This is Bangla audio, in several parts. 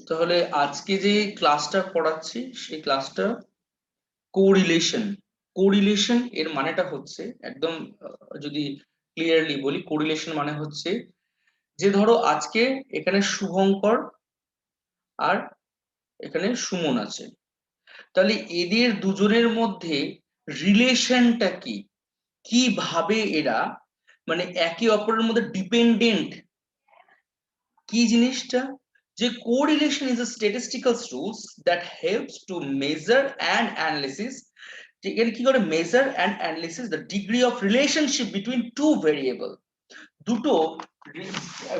তাহলে আজকে যে ক্লাসটা পড়াচ্ছি সেই ক্লাসটা কোরিলেশন। কোরিলেশন এর মানেটা হচ্ছে একদম যদি ক্লিয়ারলি বলি, কোরিলেশন মানে হচ্ছে যে ধরো আজকে এখানে শুভঙ্কর আর এখানে সুমন আছে, তাহলে এদের দুজনের মধ্যে রিলেশনটা কি, কিভাবে এরা মানে একে অপরের মধ্যে ডিপেন্ডেন্ট, কি জিনিসটা, যে correlation is a statistical rules that helps to measure and analysis, এখানে কি করে measure and analysis the degree of relationship between two variable. দুটো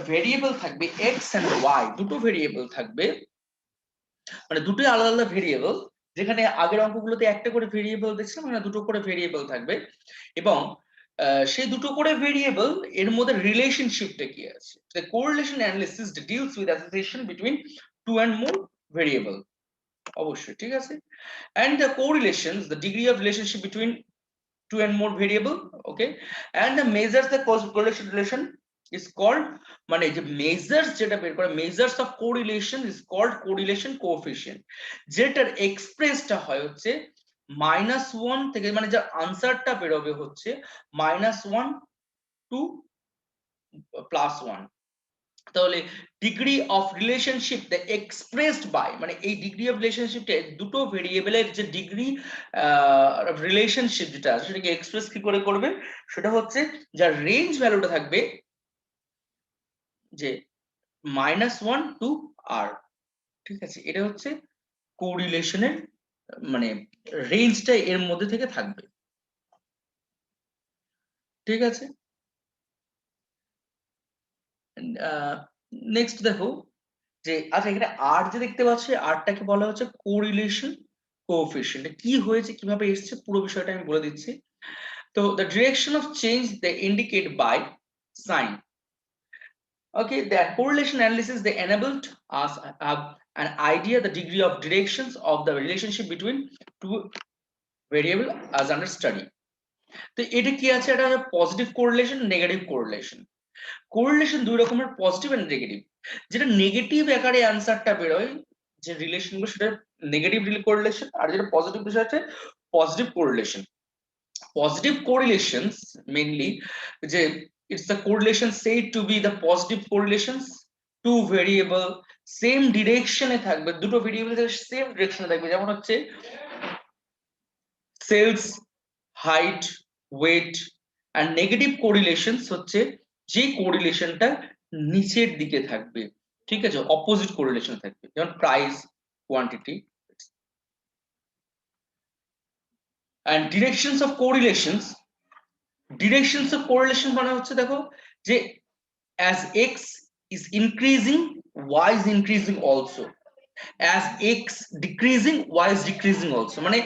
ভেরিয়েবল থাকবে এক্স অ্যান্ড ওয়াই, দুটো ভেরিয়েবল থাকবে, মানে দুটোই আলাদা আলাদা ভেরিয়েবল। যেখানে আগের অঙ্কগুলোতে একটা করে ভেরিয়েবল দেখছিলাম, মানে দুটো করে ভেরিয়েবল থাকবে, এবং সেই দুটো করে ভেরিয়েবল এর মধ্যে রিলেশনশিপটা কি আছে। The correlation analysis deals with association between two and more variable, অবশ্যই ঠিক আছে। And the correlations, the degree of relationship between two and more variable, okay, and the measures the correlation relation is called, মানে যে মেজার্স যেটা বের করে, measures of correlation is called correlation coefficient, যেটার এক্সপ্রেসটা হয় হচ্ছে -1 থেকে, মানে যার আনসারটা বেরোবে হচ্ছে -1 টু +1। তাহলে degree of relationship the expressed by, মানে এই ডিগ্রি অফ রিলেশনশিপটা দুটো ভেরিয়েবলের যে ডিগ্রি রিলেশনশিপ যেটা আছে সেটাকে এক্সপ্রেস কি করে করবে, সেটা হচ্ছে যার রেঞ্জ ভ্যালুটা থাকবে যে -1 টু r, ঠিক আছে। এটা হচ্ছে কোরিলেশনের মানে রেঞ্জটা এর মধ্যে থেকে থাকবে, ঠিক আছে। নেক্সট দেখো যে আচ্ছা এখানে আর যে দেখতে পাচ্ছি, আরটাকে বলা হচ্ছে কোরিলেশন কোএফিসিয়েন্ট। কি হয়েছে, কিভাবে এসেছে, পুরো বিষয়টা আমি বলে দিচ্ছি। তো the direction of change they indicate by sign, okay, the correlation analysis they enabled us have an idea the degree of directions of the relationship between two variable as under study। তো এটা কি আছে, এটা positive correlation, negative correlation. Correlation দুই রকমের, পজিটিভ এন্ড নেগেটিভ। যেটা নেগেটিভ আকারে অ্যানসারটা বেরোয় যে রিলেশনগুলো, সেটা নেগেটিভ কোরিলেশন, আর যেটা পজিটিভ বিষয় আছে পজিটিভ কোরিলেশন। পজিটিভ কোরিলেশনস মেইনলি যে it's the correlation said to be the positive correlations, two variable same ডিরেকশনে থাকবে, দুটো ভেরিয়েবল সেম ডিরেকশনে থাকবে, যেমন হচ্ছে সেলস, হাইট, ওয়েট। আর নেগেটিভ কোরিলেশনস হচ্ছে যে কোরিলেশনটা নিচের দিকে থাকবে, ঠিক আছে, অপোজিট কোরিলেশন থাকবে, যেমন price, quantity. and directions of correlations, directions of correlation মানে হচ্ছে দেখো যে as x is increasing y is increasing also, as x decreasing y is decreasing also, মানে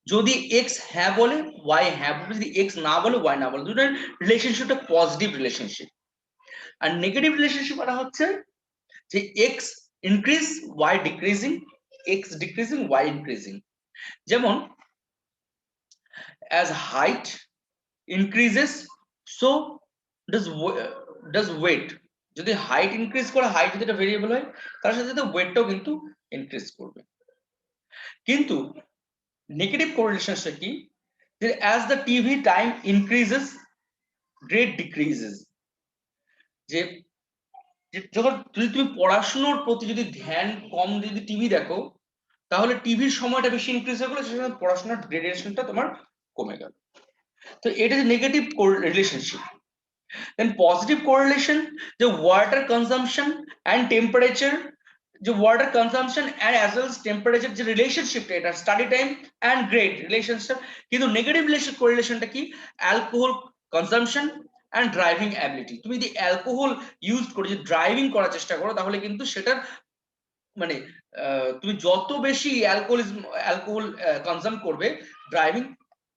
যদি x হ্যাঁ বলে y হ্যাঁ বলে, যদি x না বলে y না বলে, দুটোর রিলেশনশিপটা পজিটিভ রিলেশনশিপ। আর নেগেটিভ রিলেশনশিপ মানে হচ্ছে যে x increase y decreasing, x decreasing y increasing. যেমন as height increases so does weight, যদি হাইট ইনক্রিজ করে, হাইট যদি একটা ভেরিয়েবল হয়, তার সাথে সাথে ওয়েটটাও কিন্তু ইনক্রিজ করবে। কিন্তু নেগেটিভ কোরিলেশনটা কি, যে as the tv time increases grade decreases, যে যখন যদি তুমি পড়াশোনার প্রতি যদি ধ্যান কম, যদি টিভি দেখো, তাহলে টিভির সময়টা বেশি ইনক্রিজ হয়ে গেলো, সেখানে পড়াশোনার গ্রেডেশনটা তোমার কমে গেল। তো এটা যে negative relationship. Then positive correlation, the water consumption and temperature, the water consumption and as well as temperature যে রিলেশনশিপ, এটা study time and grade relationship. কিন্তু নেগেটিভ কোরিলেশনটা কি, alcohol consumption and driving ability. তুমি যদি অ্যালকোহল ইউজ করে যদি ড্রাইভিং করার চেষ্টা করো, তাহলে কিন্তু সেটার মানে তুমি যত বেশি অ্যালকোহল কনজাম করবে, ড্রাইভিং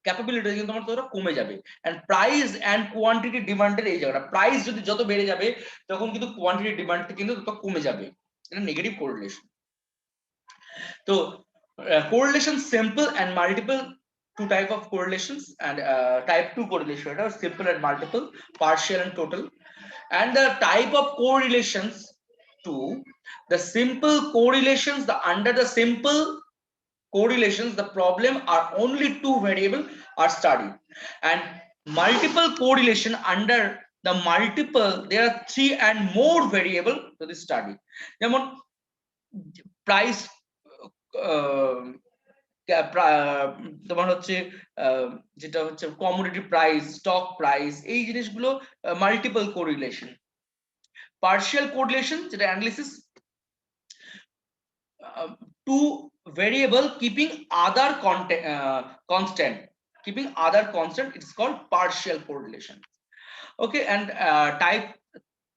ক্যাপাবিলিটি কিন্তু তোমার ততটা কমে যাবে। এন্ড প্রাইস এন্ড কোয়ান্টিটি ডিমান্ডের এই জায়গাটা, প্রাইস যদি যত বেড়ে যাবে, তখন কিন্তু কোয়ান্টিটি ডিমান্ডটা কিন্তু তত কমে যাবে। এটা নেগেটিভ কোরিলেশন। তো correlation simple and multiple, two type of correlations, and type 2 correlation, এটা simple and multiple, partial and total। and the type of correlations, to the simple correlations, under the simple correlations, the problem are only two variable are studied, and multiple correlation under the multiple there are three and more variable to the study. যেমন প্রাইস, তোমার হচ্ছে যেটা হচ্ছে কমোডিটি প্রাইস, স্টক প্রাইস, এই জিনিসগুলো মাল্টিপল কোরিলেশন। পার্শিয়াল কোরিলেশন যেটা analysis, two variable keeping other constant, keeping other constant, it's called partial correlation. Okay, and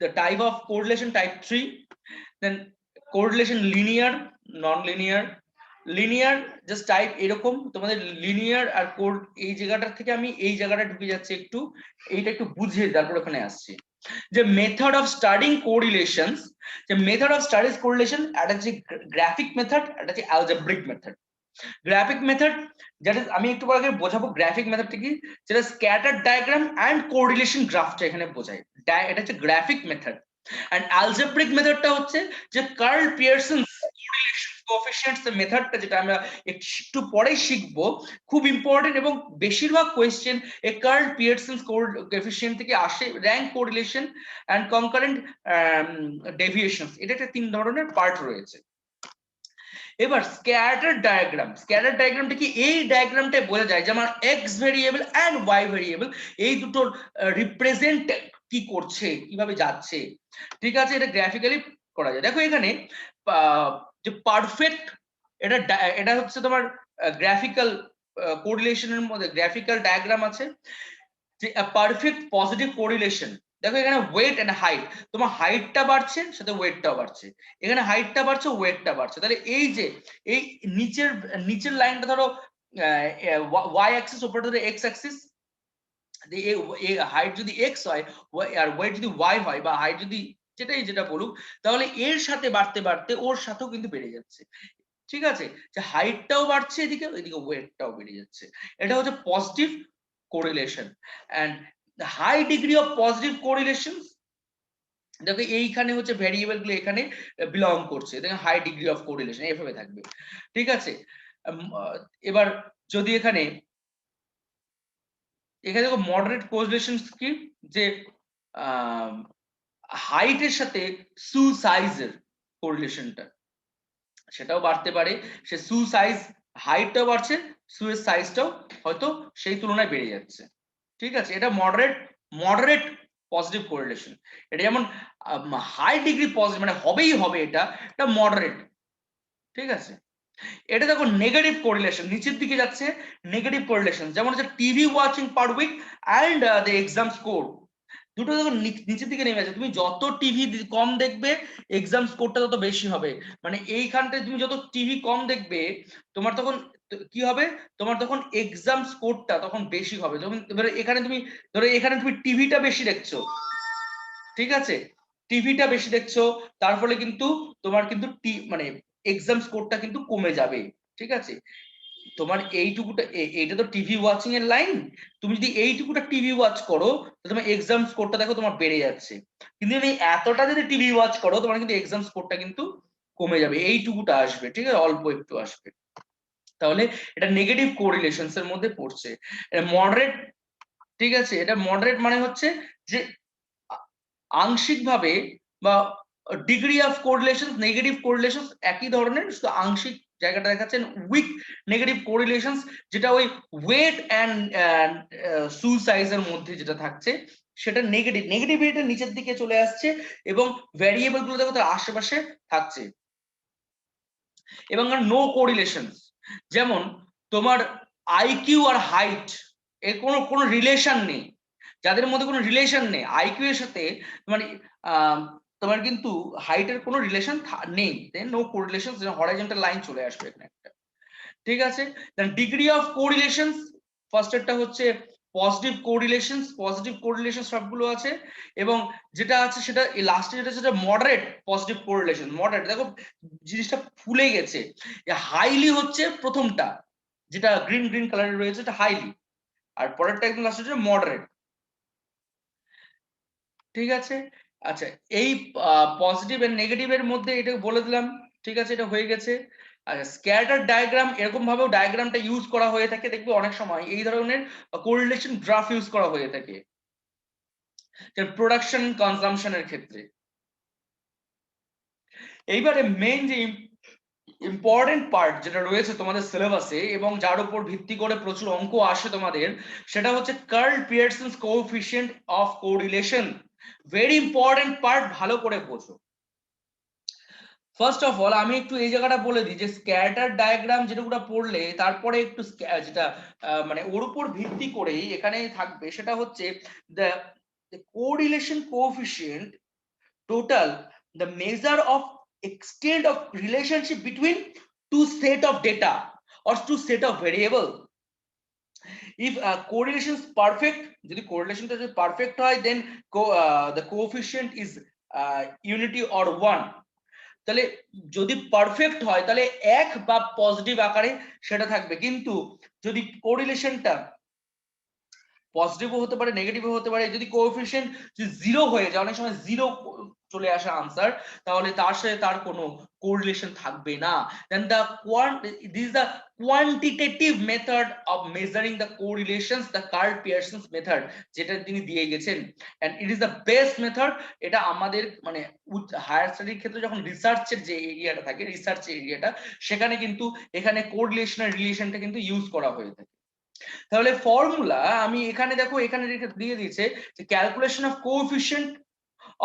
the type of correlation, type 3. Then correlation linear, non-linear. Linear just type এরকম, তোমাদের লিনিয়ার আর কোড এই জায়গাটা থেকে আমি এই জায়গাটা ঢুকে যাচ্ছি, একটু এইটা একটু বুঝিয়ে তারপর ওখানে আসছি। যে মেথড অফ স্টাডিং কোরিলেশনস, যে মেথড অফ স্টাডিজ কোরিলেশন, একটা হচ্ছে গ্রাফিক মেথড, একটা হচ্ছে অ্যালজেব্রিক মেথড। গ্রাফিক মেথড যেটা আমি একটু আগে বোঝাবো, গ্রাফিক মেথডটা কি, যেটা স্ক্যাটার ডায়াগ্রাম এন্ড কোরিলেশন গ্রাফটা এখানে বোঝায়, এটা হচ্ছে গ্রাফিক মেথড। এন্ড অ্যালজেব্রিক মেথডটা হচ্ছে যে কার্ল পিয়ারসনস কোরিলেশন কোএফিসিয়েন্টস এর মেথডটা, যেটা আমরা একটু পরেই শিখবো, খুব ইম্পর্টেন্ট, এবং বেশিরভাগ কোয়েশ্চেন এই কার্ল পিয়ারসনস কোএফিসিয়েন্ট থেকে আসে। Rank correlation and concurrent deviations, এটা একটা তিন ধরনের পার্ট রয়েছে। এবার স্ক্যাটার ডায়াগ্রাম, স্ক্যাটার ডায়াগ্রামটা কি, এই ডায়াগ্রামটা বোঝা যায় যে আমার X variable and Y variable এই দুটোর রিপ্রেজেন্ট কি করছে, কিভাবে যাচ্ছে, ঠিক আছে, এটা গ্রাফিক্যালি করা যায়। দেখো এখানে যে পারফেক্ট, এটা হচ্ছে তোমার গ্রাফিক্যাল কোরিলেশনের মধ্যে গ্রাফিক্যাল ডায়াগ্রাম আছে, যে পারফেক্ট পজিটিভ কোরিলেশন। দেখো এখানে ওয়েট এন্ড হাইট, তোমার হাইটটা বাড়ছে সাথে ওয়েটটাও বাড়ছে, এখানে হাইটটা বাড়ছে ওয়েটটা বাড়ছে, তাহলে এই যে এই নিচের লাইনটা ধরো ওয়াই অ্যাক্সিস, উপরে ধরো এক্স অ্যাক্সিস, এই হাইট যদি এক্স হয় আর ওয়েট যদি ওয়াই হয়, বা হাইট যদি যেটা বলুক, তাহলে এর সাথে বাড়তে বাড়তে ওর সাথেও কিন্তু বেড়ে যাচ্ছে, ঠিক আছে, যে হাইটটাও বাড়ছে এদিকে, ওইদিকে ওয়েটটাও বেড়ে যাচ্ছে। এটা হচ্ছে positive correlation. And high degree of positive correlation, দেখো এইখানে হচ্ছে ভ্যারিয়েবল গুলো এখানে বিলং করছে, দেখো হাই ডিগ্রি অফ কোরিলেশন এভাবে থাকবে, ঠিক আছে। এবার যদি এখানে দেখো মডারেট কোরিলেশন কি, যে হাইটের সাথে সু সাইজের কোরিলেশনটা, সেটাও বাড়তে পারে, সে সু সাইজ হাইটটাও বাড়ছে, সু এর সাইজটাও হয়তো সেই তুলনায় বেড়ে যাচ্ছে, ঠিক আছে। এটা মডারেট পজিটিভ কোরিলেশন। এটা যেমন হাই ডিগ্রি পজিটিভ মানে হবেই হবে, এটা মডারেট, ঠিক আছে। এটা দেখো নেগেটিভ কোরিলেশন, নিচের দিকে যাচ্ছে নেগেটিভ কোরিলেশন, যেমন হচ্ছে TV watching per week and the exam score, দুটো দেখো নিচের দিকে নেমে আছে। তুমি যত টিভি কম দেখবে এক্সাম স্কোরটা তত বেশি হবে, মানে এইখানটায় তুমি যত টিভি কম দেখবে তোমার তখন কি হবে, তোমার তখন এক্সাম স্কোরটা তখন বেশি হবে। যখন এখানে তুমি ধরো এখানে তুমি টিভিটা বেশি দেখছো, ঠিক আছে, টিভিটা বেশি দেখছো, তার ফলে কিন্তু তোমার কিন্তু মানে এক্সাম স্কোরটা কিন্তু কমে যাবে, ঠিক আছে। তোমার এইটুকুটা, এইটা তো টিভি ওয়াচিং এর লাইন, তুমি যদি এইটুকুটা টিভি ওয়াচ করো তো তোমার এক্সাম স্কোরটা দেখো তোমার বেড়ে যাচ্ছে, কিন্তু তুমি এতটা যদি টিভি ওয়াচ করো তোমার কিন্তু এক্সাম স্কোরটা কিন্তু কমে যাবে, এইটুকুটা আসবে, ঠিক আছে, অল্প একটু আসবে। তাহলে এটা নেগেটিভ কোরিলেশনস এর মধ্যে পড়ছে। এটা মডারেট, ঠিক আছে, এটা মডারেট মানে হচ্ছে যে আংশিকভাবে বা degree of correlation, negative correlation একই ধরনের, শুধু আংশিক জায়গাটা দেখাচ্ছেন। উইক নেগেটিভ কোরিলেশন যেটা ওই ওয়েট এন্ড সু সাইজের মধ্যে যেটা থাকছে সেটা নেগেটিভিটি নিচের দিকে চলে আসছে, এবং ভ্যারিয়েবল গুলো দেখো তার আশেপাশে থাকছে। এবং নো কোরিলেশন, যেমন তোমার আইকিউ আর হাইট এর কোনো রিলেশন নেই, যাদের মধ্যে কোনো রিলেশন নেই, আইকিউ এর সাথে তোমার কিন্তু হাইটের কোনো রিলেশন নেই, দেন নো কোরিলেশন, হরাইজন্টাল লাইন চলে আসবে এখানে একটা, ঠিক আছে। দেন ডিগ্রি অফ কোরিলেশন, ফার্স্ট এরটা হচ্ছে পজিটিভ কোরিলেশন সবগুলো আছে, এবং যেটা আছে সেটা লাস্টে যেটা মডারেট পজিটিভ কোরিলেশন। মডারেট দেখো জিনিসটা ফুলে গেছে, হাইলি হচ্ছে প্রথমটা, যেটা গ্রিন কালারের রয়েছে এটা হাইলি, আর পরেরটা একদম লাস্টে মডারেট, ঠিক আছে। আচ্ছা, এই পজিটিভ এন্ড নেগেটিভের মধ্যে এটা বলে দিলাম, ঠিক আছে, এটা হয়ে গেছে। আচ্ছা, স্ক্যাটার ডায়াগ্রাম এরকম ভাবেও ডায়াগ্রামটা ইউজ করা হয়ে থাকে, দেখবে অনেক সময় এই ধরনের কোরিলেশন গ্রাফ ইউজ করা হয়ে থাকে প্রোডাকশন কনজাম্পশনের ক্ষেত্রে। এইবারে মেইন যে ইম্পর্টেন্ট পার্ট যেটা রয়েছে তোমাদের সিলেবাসে এবং যার উপর ভিত্তি করে প্রচুর অঙ্ক আসে তোমাদের, সেটা হচ্ছে Karl Pearson's coefficient of correlation. Very important part, ভালো করে বোঝো। ফার্স্ট অফ অল আমি একটু এই জায়গাটা বলে দিই যে স্ক্যাটার ডায়াগ্রাম যেটা পড়লে তারপরে একটু যেটা মানে ওর উপর ভিত্তি করেই এখানে থাকবে, সেটা হচ্ছে the correlation coefficient total, the measure of extent of relationship between two set of data or two set of variable. If correlation is perfect, যদি correlation টা যদি perfect হয়, then the coefficient is unity or 1. তাহলে যদি পারফেক্ট হয় তাহলে এক বা পজিটিভ আকারে সেটা থাকবে, কিন্তু যদি কোরিলেশনটা পজিটিভও হতে পারে নেগেটিভও হতে পারে, যদি কোএফিসিয়েন্ট যদি জিরো হয়ে যায়, অনেক সময় জিরো চলে আসে আনসার, তাহলে তার সাথে তার কোনো কোরিলেশন থাকবে না। Then the this is the quantitative method of measuring the correlations, the Karl Pearson's method, যেটা তিনি দিয়ে গেছেন, and it is the best method. এটা আমাদের মানে হায়ার স্টাডির ক্ষেত্রে যখন রিসার্চের যে এরিয়াটা থাকে, রিসার্চের এরিয়াটা, সেখানে কিন্তু এখানে কোরিলেশনের রিলেশনটা কিন্তু ইউজ করা হয়ে থাকে। তাহলে ফর্মুলা আমি এখানে দেখো, এখানে দিয়ে দিয়েছে যে calculation of coefficient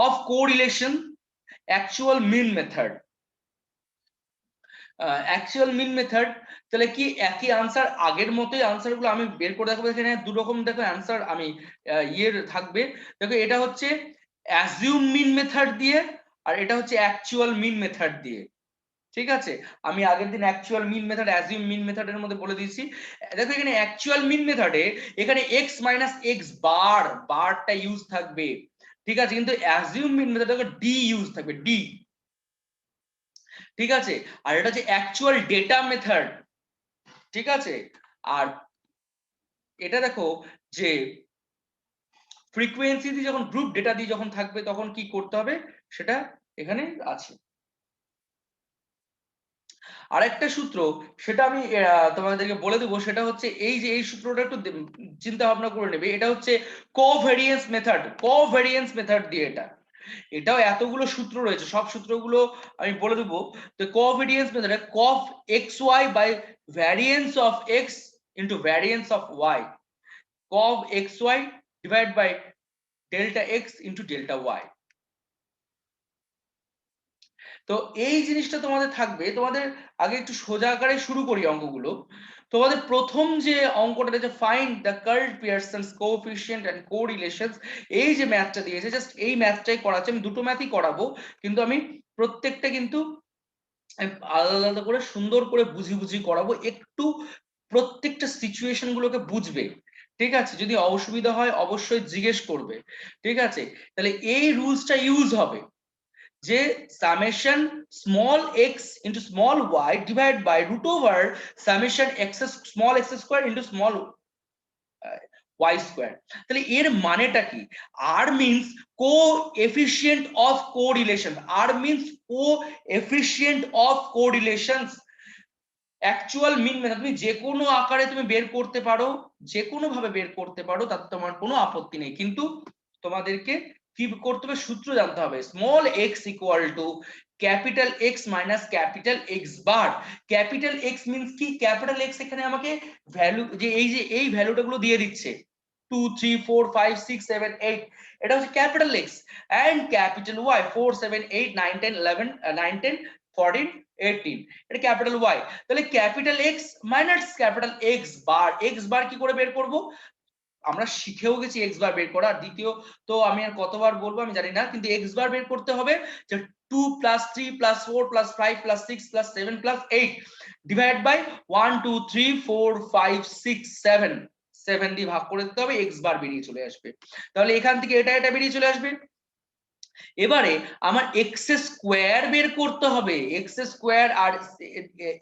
of correlation actual mean method. Actual mean method, তাহলে কি একই আনসার, আগের মতোই আনসার গুলো আমি বের করে দেখাবো। এখানে দু রকম দেখো আনসার আমি ইয়ের থাকবে, দেখো এটা হচ্ছে অ্যাজিউম মিন মেথড দিয়ে, আর এটা হচ্ছে অ্যাকচুয়াল মিন মেথড দিয়ে। ঠিক আছে, আমি আগের দিন অ্যাকচুয়াল মিন মেথড অ্যাজিউম মিন মেথডের মধ্যে বলে দিয়েছি। দেখো এখানে অ্যাকচুয়াল মিন মেথডে এখানে x - x বার, বারটা ইউজ থাকবে, ঠিক আছে, কিন্তু অ্যাজিউম মিন মেথডে দেখো ডি ইউজ থাকবে, ডি, ঠিক আছে। আর এটা হচ্ছে অ্যাকচুয়াল ডেটা মেথড, ঠিক আছে। আর এটা দেখো যে ফ্রিকোয়েন্সি দিয়ে যখন গ্রুপ ডেটা দিয়ে যখন থাকবে তখন কি করতে হবে সেটা এখানে আছে। আরেকটা সূত্র, সেটা আমি তোমাদেরকে বলে দেবো, সেটা হচ্ছে এই যে এই সূত্রটা একটু চিন্তা ভাবনা করে নেবে। এটা হচ্ছে কোভেরিয়েন্স মেথড, কোভেরিয়েন্স মেথড দিয়ে এটাও এতগুলো সূত্র রয়েছে, সব সূত্রগুলো আমি বলে দেবো। তো কোভেরিয়েন্স মেথডে cov x Y by variance of x into variance of y, cov x y divide by delta x into delta y. তো এই জিনিসটা তোমাদের থাকবে। তোমাদের আগে একটু সোজা আকারে শুরু করি অঙ্কগুলো। তোমাদের প্রথম যে অঙ্কটা রয়েছে find the Karl Pearson's coefficient and correlations, এই যে ম্যাথটা দিয়েছে, জাস্ট এই ম্যাথটাই করাচ্ছে। আমি দুটো ম্যাথই করাবো, কিন্তু আমি প্রত্যেকটা কিন্তু আলাদা আলাদা করে সুন্দর করে বুঝি করাবো, একটু প্রত্যেকটা সিচুয়েশন গুলোকে বুঝবে, ঠিক আছে। যদি অসুবিধা হয় অবশ্যই জিজ্ঞেস করবে, ঠিক আছে। তাহলে এই রুলসটা ইউজ হবে যে summation small x into small y divide by root over summation x small x square into small Y square. তাহলে এর মানেটা কি? R means coefficient of correlation, r means coefficient of correlations. Actual mean method তুমি যে কোনো আকারে তুমি বের করতে পারো, যে কোনো ভাবে বের করতে পারো, তাতে তোমার কোনো আপত্তি নেই, কিন্তু তোমাদেরকে কি করতে হবে, সূত্র জানতে হবে। Small x equal to capital X minus capital X bar. Capital x means কি? ক্যাপিটাল এক্স এখানে আমাকে ভ্যালু, যে এই ভ্যালুটা গুলো দিয়ে দিচ্ছে 2 3 4 5 6 7 8, এটা হচ্ছে capital X. And capital Y 4 7 8 9 10 11 9 10 14 18, এটা ক্যাপিটাল ওয়াই। তাহলে capital X minus capital X bar, x bar কি করে বের করব? আমরা শিখেও গেছি এক্স বার বের করা, দ্বিতীয় তো আমি আর কতবার বলবো আমি জানি না, কিন্তু এক্স বার বের করতে হবে যে 2 + 3 + 4 + 5 + 6 + 7 + 8 ডিভাইড বাই 1 2 3 4 5 6 7, 7 দিয়ে ভাগ করে দিতে হবে, এক্স বার বেরিয়ে চলে আসবে। তাহলে এখান থেকে এটা বেরিয়ে চলে আসবে। এবারে আমার এক্স স্কোয়ার বের করতে হবে, এক্স স্কোয়ার আর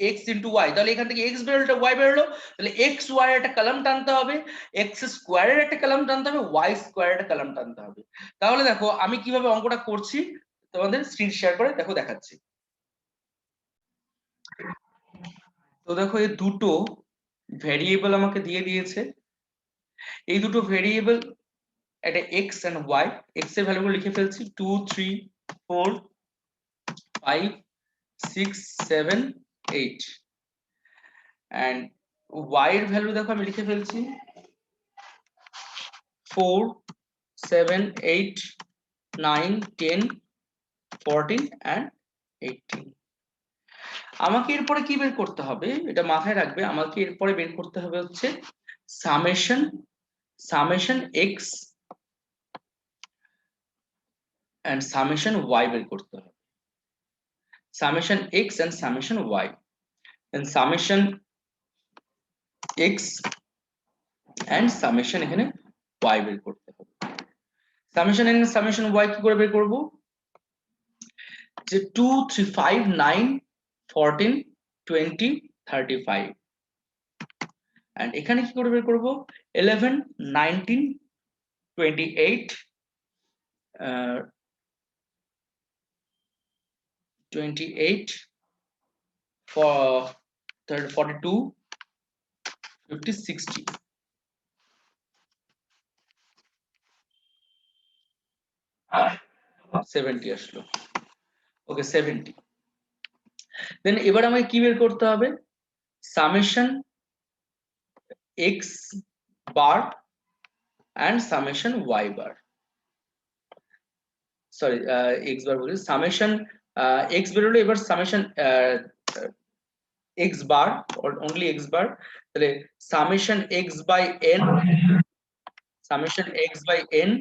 এক্স ইন্টু ওয়াই, তাহলে এখান থেকে এক্স বেরোলো ওয়াই বেরোলো, তাহলে এক্স ওয়াই একটা কলাম টানতে হবে, এক্স স্কোয়ারের একটা কলাম টানতে হবে, ওয়াই স্কোয়ারের একটা কলাম টানতে হবে। তাহলে দেখো আমি কিভাবে অঙ্কটা করছি তোমাদের স্ক্রিন শেয়ার করে দেখো দেখাচ্ছি। তো দেখো এই দুটো ভেরিয়েবল আমাকে দিয়ে দিয়েছে, এই দুটো ভেরিয়েবল একটা এক্স এন্ড ওয়াই, এক্স এর ভ্যালুগুলো লিখে ফেলছি 2 3 4 5 6 7 8, and y এর ভ্যালু দেখো আমি লিখে ফেলছি 4 7 8 9 10 14 and 18। আমাকে এরপরে কি বের করতে হবে এটা মাথায় রাখবে, আমাকে এরপরে বের করতে হবে হচ্ছে summation X and summation Y বের করতে হবে, summation X and summation Y, and summation X and summation এখানে ওয়াই বের করতে হবে। সামেশন এক্স সামেশন ওয়াই কি করে বের করব, যে 2 3 5 9 14 20 35, and এখানে কি করে বের করব 11 19 28 28 for 42 50 60, 70 আসলো, ওকে 70। দেন এবার আমাকে কি বের করতে হবে, summation x bar and summation y bar, sorry x bar বলি, সামেশন এক্স বেরোলো, এবার summation x bar only x bar, তাহলে summation x by n, summation x by n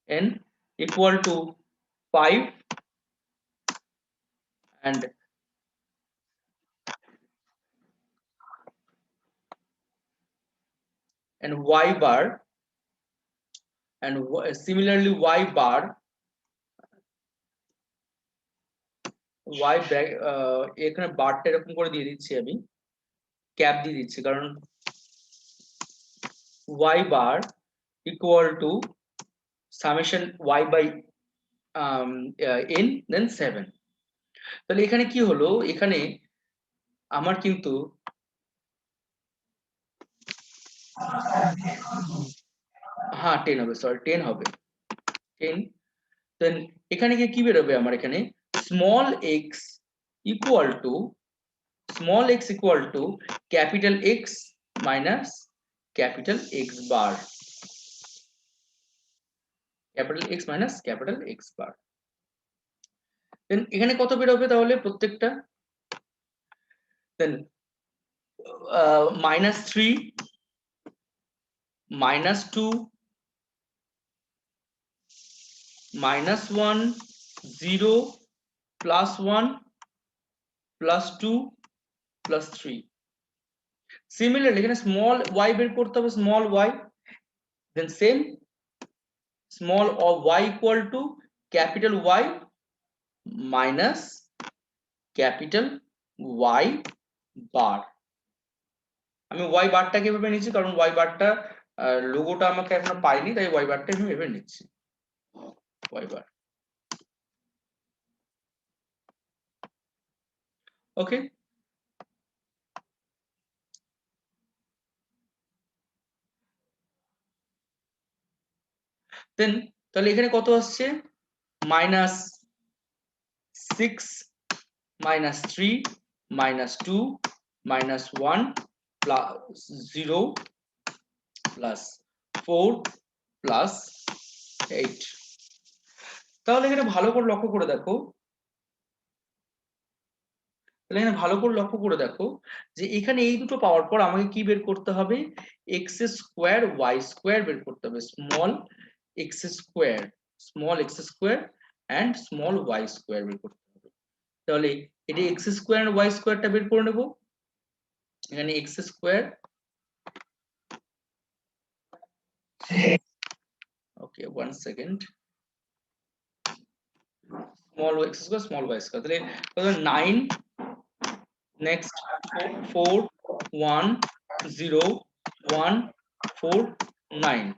n equal to 5 and y bar and similarly y bar y এখানে বারটা এরকম করে দিয়ে দিচ্ছি, আমি ক্যাপ দিয়ে দিচ্ছি কারণ y bar equal to summation y by n then 7। তাহলে এখানে কি হলো, এখানে আমার কিন্তু হ্যাঁ 10 হবে, সরি 10 হবে 10। দেন এখানে কি বেরোবে আমার, এখানে small x equal to capital X minus capital X bar, capital X minus capital X bar. Then এখানে কত বেরোবে তাহলে প্রত্যেকটা, দেন -3 -2 -1 0 +1 +2 +3। সিমিলারলি এখানে স্মল y বের করতে হবে, small y, then same small y equal to capital Y minus capital Y বার। আমি y বারটাকে এভাবে নিচ্ছি কারণ y বারটা লোগোটা আমাকে এখনো পাইনি, তাই y বারটা আমি এভাবে নিচ্ছি y বার। ওকে, দেন তাহলে এখানে কত আসছে, -6 -3 -2 -1 +0 +4 +8। তাহলে এখানে ভালো করে লক্ষ্য করে দেখো, তাহলে এখানে ভালো করে লক্ষ্য করে দেখো যে এখানে এই দুটো পাওয়ার পর আমাকে কি বের করতে হবে, এক্স স্কোয়ার ওয়াই স্কোয়ার বের করতে হবে, small x square and small Y square বের করতে হবে। তাহলে এটা এক্স স্কোয়ার এন্ড ওয়াই স্কোয়ারটা বের করে নেব, এখানে x square okay okay, 1 second. Small y square, small y square, তাহলে 9 next 4 1 0 1 4 9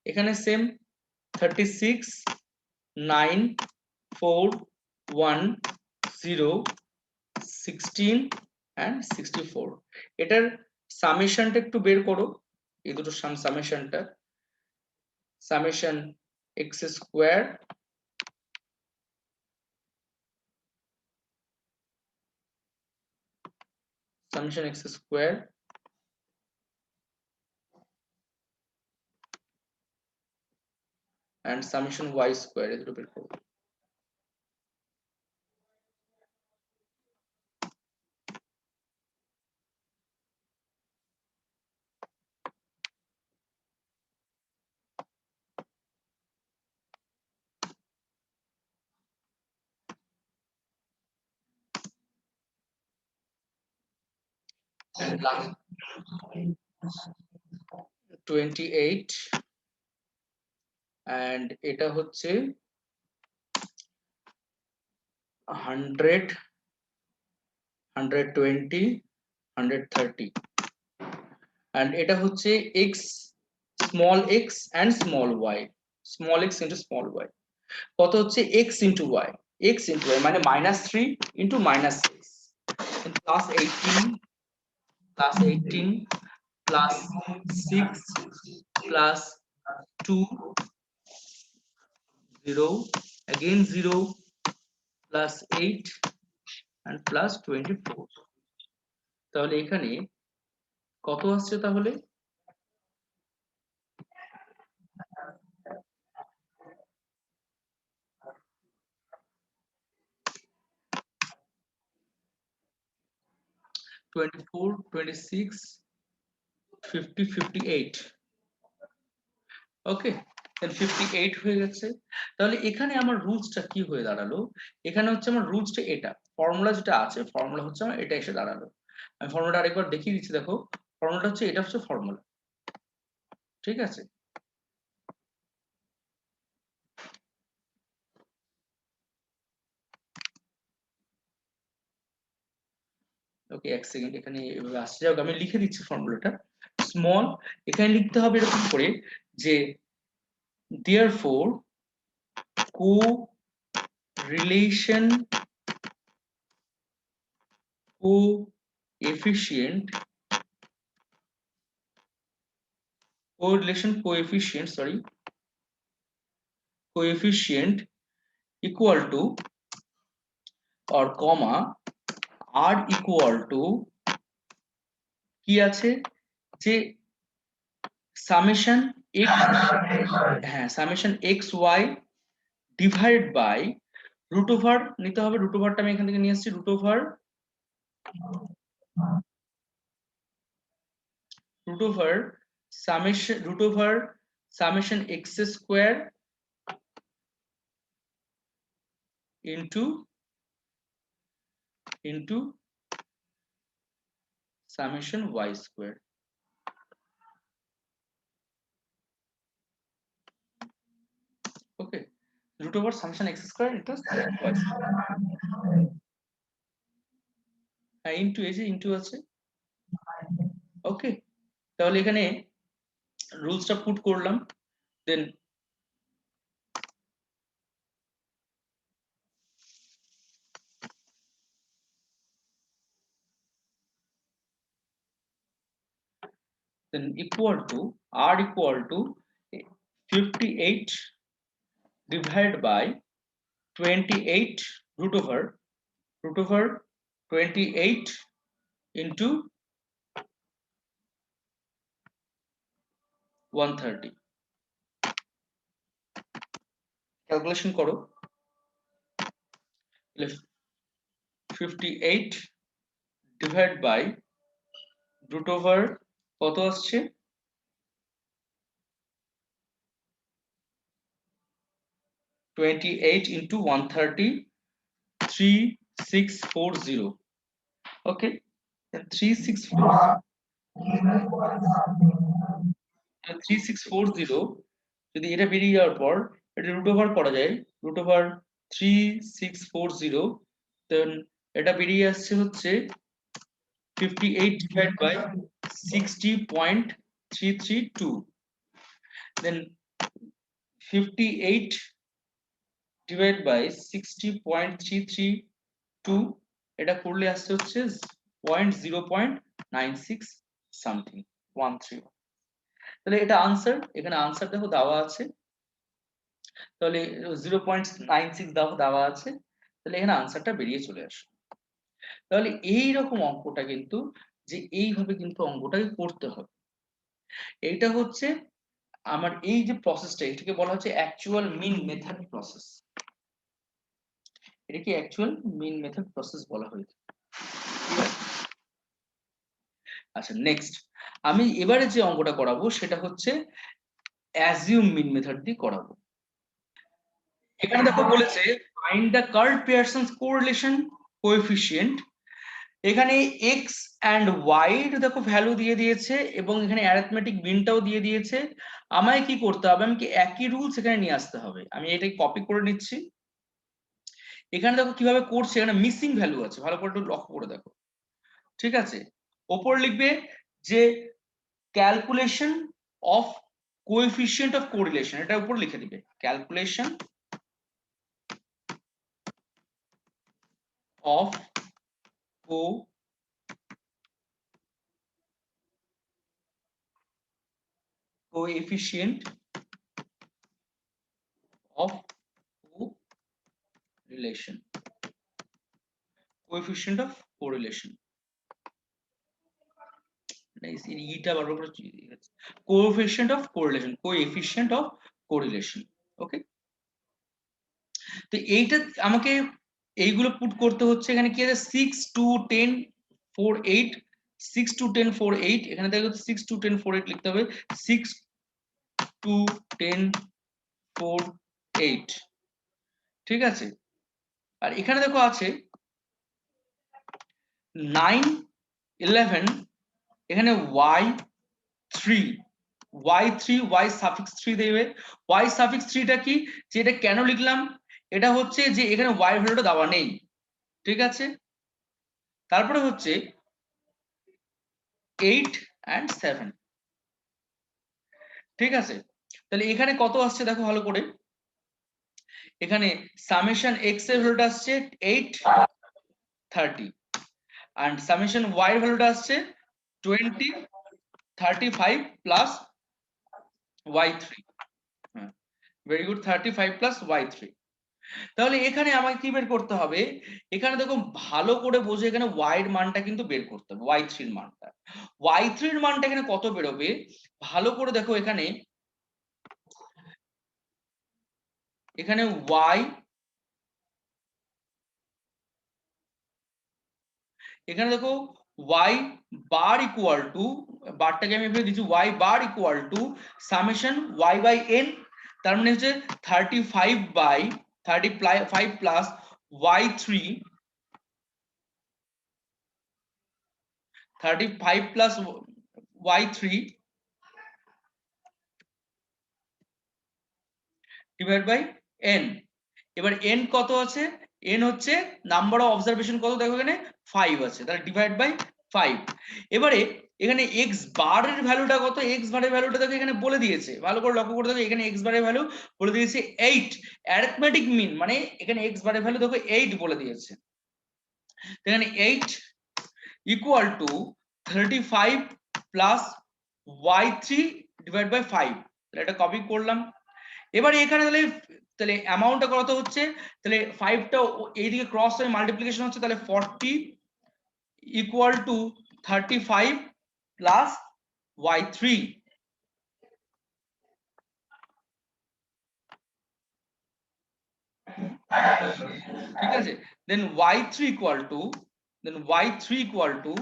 এখানে সেম 36 9 4 1 0 16 and 64 এটার সামেশনটা একটু বের করো এই দুটো সামেশনটা summation x square summation x square and summation y square এই দুটো বের করো and last 28 and এটা হচ্ছে 100 120 130 and এটা হচ্ছে x small x and small y small x into small y কত হচ্ছে x into y x into y মানে -3 into -6 plus 18 plus 18 plus 6 plus 2 0 again 0 plus 8 and plus 24 তাহলে এখানে কত আসছে তাহলে 24 26 50 58 ওকে দেন 58 হয়ে গেছে তাহলে এখানে আমার রুলসটা কি হয়ে দাঁড়ালো এখানে হচ্ছে আমার রুলসটা এটা ফর্মুলা যেটা আছে ফর্মুলা হচ্ছে আমার এটা এসে দাঁড়ালো আমি ফর্মুলাটা আরেকবার দেখিয়ে দিচ্ছি দেখো ফর্মুলাটা হচ্ছে এটা হচ্ছে ফর্মুলা ঠিক আছে ওকে এক সেকেন্ড এখানে এভাবে আসছে যাক আমি লিখে দিচ্ছি ফর্মুলাটা স্মল এখানে লিখতে হবে এরকম করে যে therefore correlation coefficient coefficient equal to or comma r equal to কি আছে যে summation x হ্যাঁ summation x y divide by root over নিতে হবে রুট ওভারটা আমি এখান থেকে নিয়ে আসছি root over summation x square into summation y square okay root over summation x square into summation y square হ্যাঁ ইনটু এই যে ইনটু আছে ওকে তাহলে এখানে রুলসটা পুট করলাম দেন equal to r equal to 58 divided by 28 root over 28 into 130 calculation করো 58 divided by root over কত আসছে 28 into 130 3640 okay 3640 যদি এটা বেরিয়ে যাওয়ার পর এটা রুট ওভার করা যায়, রুট ওভার 3640, দেন এটা বেরিয়ে আসছে হচ্ছে 58 divided by 60.332, then 58 divided by 60.332, এটা করলে আসছে হচ্ছে 0.96 সামথিং 13। তাহলে এটা আনসার, এখানে আনসার দেখো দেওয়া আছে, তাহলে 0.96 দেওয়া আছে, তাহলে এখানে আনসারটা বেরিয়ে চলে আসে। তাহলে এই রকম অঙ্কটা কিন্তু যে এইভাবে কিন্তু অঙ্কটাকে করতে হবে। এইটা হচ্ছে আমার এই যে প্রসেসটা, এটাকে বলা হচ্ছে অ্যাকচুয়াল মিন মেথড প্রসেস। এটাকে অ্যাকচুয়াল মিন মেথড প্রসেস বলা হয়েছে। আচ্ছা নেক্সট, আমি এবারে যে অঙ্কটা করাবো সেটা হচ্ছে অ্যাজিউম মিন মেথড দিয়ে করাবো। এখানে দেখো বলেছে find the Karl Pearson's correlation coefficient. এখানে এক্স অ্যান্ড ওয়াই দেখো ভ্যালু দিয়ে দিয়েছে এবং এখানে অ্যারিথমেটিক মিনটাও দিয়ে দিয়েছে। আমায় কি করতে হবে, আমাকে একই রুলস এখানে নিয়ে আসতে হবে। আমি এটাই কপি করে নিচ্ছি। এখানে দেখো কিভাবে করছে, এখানে মিসিং ভ্যালু আছে, ভালো করে একটু লক্ষ্য করে দেখো। ঠিক আছে, ওপর লিখবে যে calculation of coefficient of correlation, এটা উপর লিখে দিবে calculation of coefficient of correlation, coefficient of correlation, এটা বারবার করে coefficient of correlation, coefficient of correlation, ওকে। তো এইটা আমাকে এইগুলো পুট করতে হচ্ছে। এখানে কি আছে 6 2 10 4 8, 6 2 10 4 8, এখানে দেখো 6 2 10 4 8 লিখতে হবে, 6 2 10 4 8, ঠিক আছে। আর এখানে দেখো আছে 9 11, এখানে y3, y সাফিক্স 3 দেবে। y সাফিক্স 3 টা কি, যে এটা কেন লিখলাম, এটা হচ্ছে যে এখানে y ভ্যালুটা দেওয়া নেই, ঠিক আছে। তারপরে হচ্ছে 8 and 7, ঠিক আছে। তাহলে এখানে কত আসছে দেখো ভালো করে, এখানে সামেশন x এর ভ্যালুটা আসছে 8 30 and সামেশন y এর ভ্যালুটা আসছে 20 35 প্লাস y3, হ্যাঁ ভেরি গুড, 35 প্লাস y3। তাহলে এখানে আমাকে কি বের করতে হবে, এখানে দেখো ভালো করে বোঝে, এখানে y এর মানটা কিন্তু বের করতে হবে, y3 এর মানটা, y3 এর মানটা এখানে কত বেরোবে ভালো করে দেখো। এখানে এখানে y, এখানে দেখো y বার ইকুয়াল টু, বারটাকে আমি এভাবে দিচ্ছি, y bar equal to summation y by n, তার মানে হচ্ছে 35 by 35 plus y3, 35 plus y3 divide by n। এবার n কত আছে, n হচ্ছে নাম্বার অফ অবজারভেশন কত দেখো এখানে 5 আছে, তাহলে ডিভাইড বাই 5। এবারে এখানে x বার এর ভ্যালুটা কত, x বারের ভ্যালুটা দেখো এখানে বলে দিয়েছে, ভালো করে লক্ষ্য করে দেখো, এখানে x বারের ভ্যালু বলে দিয়েছে 8, অ্যারিথমেটিক মিন মানে এখানে x বারের ভ্যালু দেখো 8 বলে দিয়েছে। এখানে 8 equal to 35 plus y3 divide by 5, তাহলে এটা কপি করলাম। এবারে এখানে তাহলে তাহলে অ্যামাউন্টটা কত হচ্ছে, তাহলে 5টা এইদিকে ক্রস হয়ে মাল্টিপ্লিকেশন হচ্ছে, তাহলে 40 ইকুয়াল টু 35 প্লাস y3, ঠিক আছে। Then y3 equal to, then y3 equal to,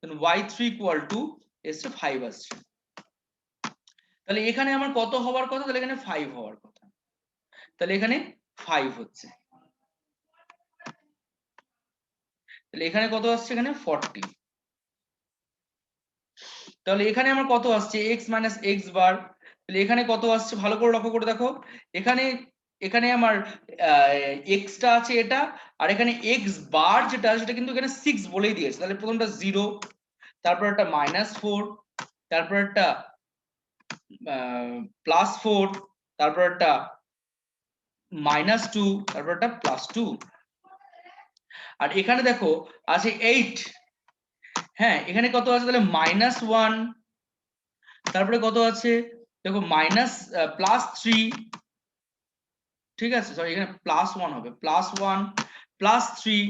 then y3 equal to এসে 5 আসছে। তাহলে এখানে আমার কত হওয়ার কথা, তাহলে এখানে 5 হওয়ার কথা, তাহলে এখানে 5 হচ্ছে, তাহলে এখানে কত আসছে, এখানে 40। তাহলে এখানে আমার কত আসছে x মাইনাস এক্স বার, তাহলে এখানে কত আসছে ভালো করে লক্ষ্য করে দেখো, এখানে এখানে আমার এক্সটা আছে এটা, আর এখানে এক্স বার যেটা সেটা কিন্তু এখানে 6 বলেই দিয়েছে, তাহলে প্রথমটা 0, তারপর একটা -4, তারপর একটা +4, তারপর একটা -2, তারপর একটা +2, আর এখানে দেখো আছে 8। হ্যাঁ, এখানে কত আছে তাহলে -1, তারপরে কত আছে দেখো +3, ঠিক আছে, সরি এখানে +1 হবে, +1 +3,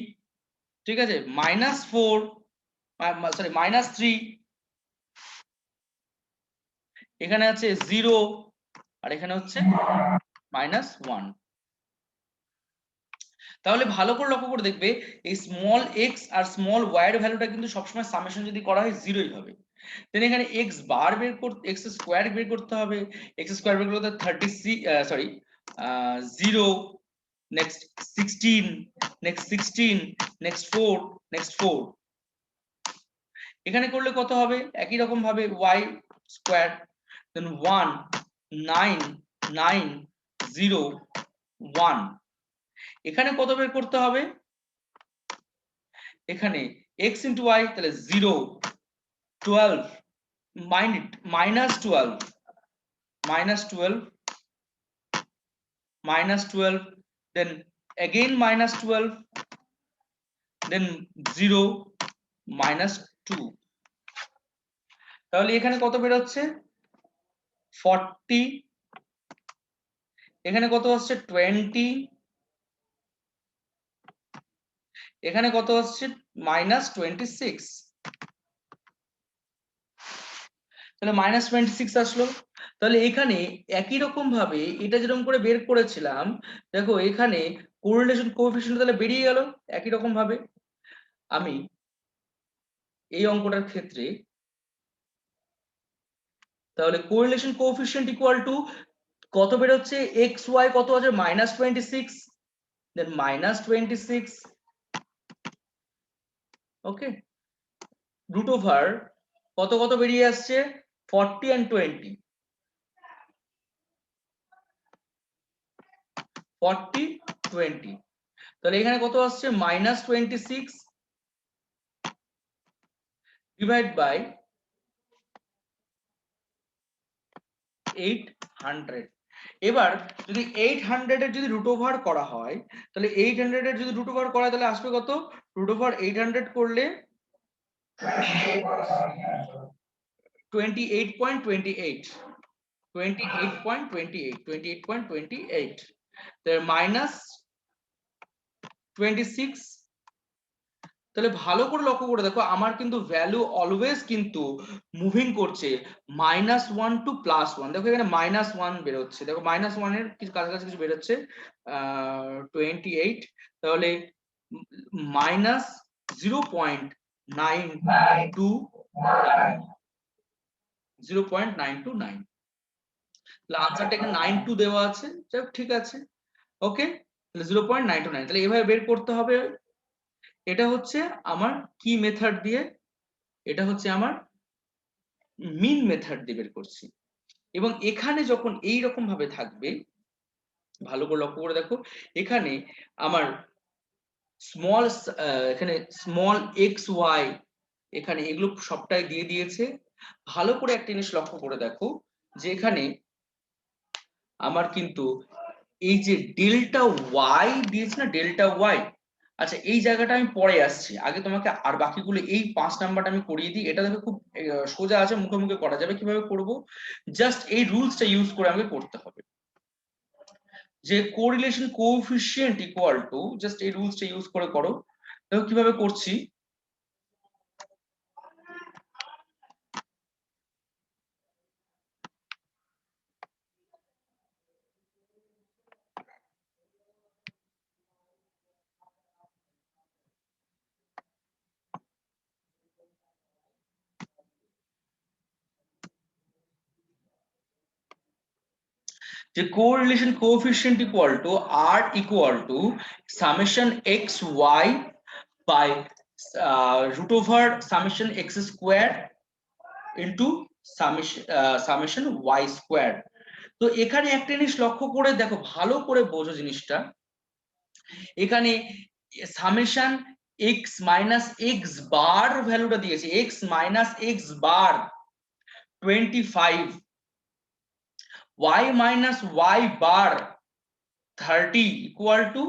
ঠিক আছে, -4, সরি -3, এখানে আছে 0, আর এখানে হচ্ছে -1। তাহলে ভালো করে লক্ষ্য করে দেখবে এই স্মল এক্স আর স্মল ওয়াই এর ভ্যালুটা কিন্তু সবসময় সামেশন যদি করা হয় 0ই হবে। দেন এখানে এক্স বার বের করতে, এক্স স্কোয়ার বের করতে হবে, এক্স স্কোয়ার বের করতে 0, নেক্সট 16, নেক্সট 16, নেক্সট 4, নেক্সট 4, এখানে করলে কত হবে একই রকম ভাবে y স্কোয়ার, দেন 1 9 9 0 1, এখানে কত বের করতে হবে, এখানে x ইন্টু y, তাহলে 0 12 -12 -12, then again -12, then 0 -2, তাহলে এখানে কত বের হচ্ছে 40, এখানে কত আসছে 20, এখানে কত আসছে -26, তাহলে -26 আসলো। তাহলে এখানে একই রকম ভাবে এটা যেরকম করে বের করেছিলাম, দেখো এখানে কোরিলেশন কোএফিসিয়েন্ট তাহলে বেরিয়ে গেল একই রকম ভাবে। আমি এই অঙ্কটার ক্ষেত্রে তাহলে কোরিলেশন কোএফিসিয়েন্ট ইকুয়াল টু কত বের হচ্ছে, এক্স ওয়াই কত আছে -26, দেন -26, ওকে, রুট ওভার কত কত বেরিয়ে আসছে 40 and 20, 40 20, তাহলে এখানে কত আসছে -26 ডিভাইড বাই 800। এবার যদি 800 এর যদি রুট ওভার করা হয়, তাহলে 800 এর যদি রুট ওভার করা হয় তাহলে আসবে কত, রুট ওভার 800 করলে 28.28, 28.28, তাহলে -26, তাহলে ভালো করে লক্ষ্য করে দেখো আমার কিন্তু ভ্যালু অলওয়েজ কিন্তু মুভিং করছে -1 টু +1, দেখো এখানে -1 বেরোচ্ছে, দেখো -1 এর কিছু কাছাকাছি কিছু বেরোচ্ছে 28, তাহলে -0.929, তাহলে আনসারটা এখানে 92 দেওয়া আছে, যাক ঠিক আছে, ওকে, তাহলে 0.929, তাহলে এভাবে বের করতে হবে। এটা হচ্ছে আমার কি মেথড দিয়ে, এটা হচ্ছে আমার মিন মেথড দিয়ে বের করছি। এবং এখানে যখন এই রকম ভাবে থাকবে, ভালো করে লক্ষ্য করে দেখো, এখানে আমার স্মল এখানে স্মল এক্স ওয়াই, এখানে এগুলো সবটাই দিয়ে দিয়েছে। ভালো করে একটা জিনিস লক্ষ্য করে দেখো যে এখানে আমার কিন্তু এই যে ডেল্টা ওয়াই দিয়েছে না, ডেল্টা ওয়াই, আচ্ছা এই জায়গাটা আমি পরে আসছি, আগে তোমাকে আর বাকিগুলো এই 5 নাম্বারটা আমি করিয়ে দিই। এটা দেখো খুব সোজা আছে, মুখে মুখে করা যাবে, কিভাবে করব, জাস্ট এই রুলসটা ইউজ করে আমাকে করতে হবে, যে correlation coefficient equal to, just এই রুলসটা ইউজ করে করো। দেখো কিভাবে করছি, যে correlation coefficient equal to R equal to summation x Y by root over summation x square into summation Y square. তো এখানে একটা জিনিস লক্ষ্য করে দেখো, ভালো করে বোঝো জিনিসটা। এখানে সামেশন এক্স মাইনাস এক্স বার ভ্যালুটা দিয়েছে, x minus x bar 25, y minus y bar 30 equal to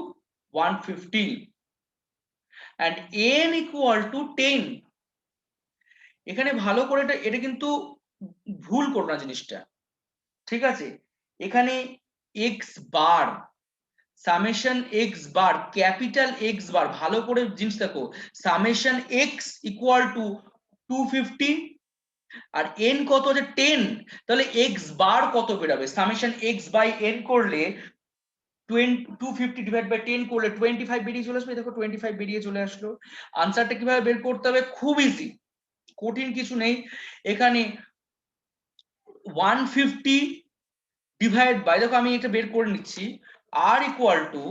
150 and n equal to 10। এখানে ভালো করে এটা কিন্তু ভুল করো না জিনিসটা, ঠিক আছে? এখানে x bar summation x bar capital X bar, ভালো করে জিনিস দেখো, সামেশন এক্স ইকুয়াল টু 250 আর n কত আছে 10, তাহলে এক্স বার কত বেরাবে? সামেশন এক্স বাই n করলে 250 ডিভাইড বাই 10 করলে 25 বেরিয়ে চলে আসবে। দেখো 25 বেরিয়ে চলে আসলো। আনসারটা কিভাবে বের করতে হবে? খুব ইজি, কঠিন কিছু নেই। এখানে 150 ডিভাইড বাই, দেখো আমি এটা বের করে নিচ্ছি, r ইকুয়াল টু